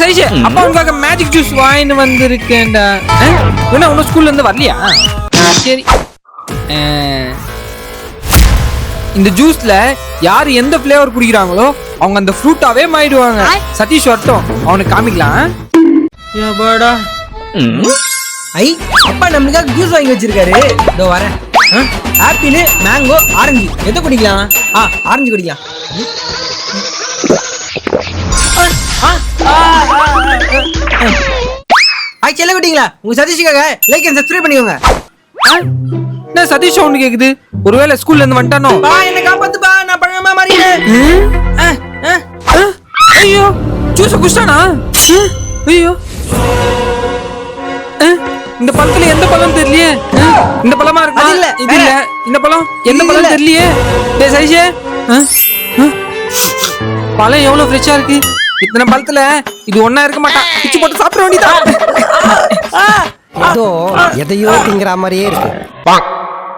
சைஷே அப்பா உனக்காக magic juice வாங்கிட்டு வந்திருக்கேன்டா. என்ன உன்ன ஸ்கூல்ல இருந்து வரலையா? சரி, இந்த ஜூஸ்ல யார் எந்த ஃப்ளேவர் குடிக்கிறாங்களோ அவங்க அந்த ஃப்ரூட்டாவே மாறிடுவாங்க. சதீஷ் வரட்டும், அவனுக்கு காமிக்கலாம். ஐ அப்பா நம்மளுக்காக ஜூஸ் வாங்கி வச்சிருக்காரு. இதோ வரேன். ஆப்பிள், மேங்கோ, ஆரஞ்சு எதை குடிக்கலாம்? ஆரஞ்சு குடிக்கலாம். செல்ல குட்டிங்களா, உங்க சதீஷுக்காக லைக் அண்ட் சப்ஸ்கிரைப் பண்ணிக்கோங்க. என்ன சதீஷ் சவுண்ட் கேக்குது? ஒருவேளை ஸ்கூல்ல இருந்து வந்துட்டானோ? என்ன காப்பாத்துப்பா, நான் பழமா மாறிட்டேன். ஐயோ ஜூஸ் குடிச்சானா? ஐயோ இந்த பழத்துல எந்த பழம் தெரியலையே. இந்த பழமா இருக்கு? இல்ல இது இல்ல. இந்த பழம் எந்த பழம் தெரியலையே. டேய் சைஷே, பழம் எவ்வளவு ஃப்ரெஷ்ஷா இருக்கு. இத்தனை பழத்துல இது ஒண்ணா இருக்க மாட்டான். பிச்சு போட்டு சாப்பிட வேண்டியதா. ஏதோ எதையோ திங்கிற மாதிரியே இருக்கு.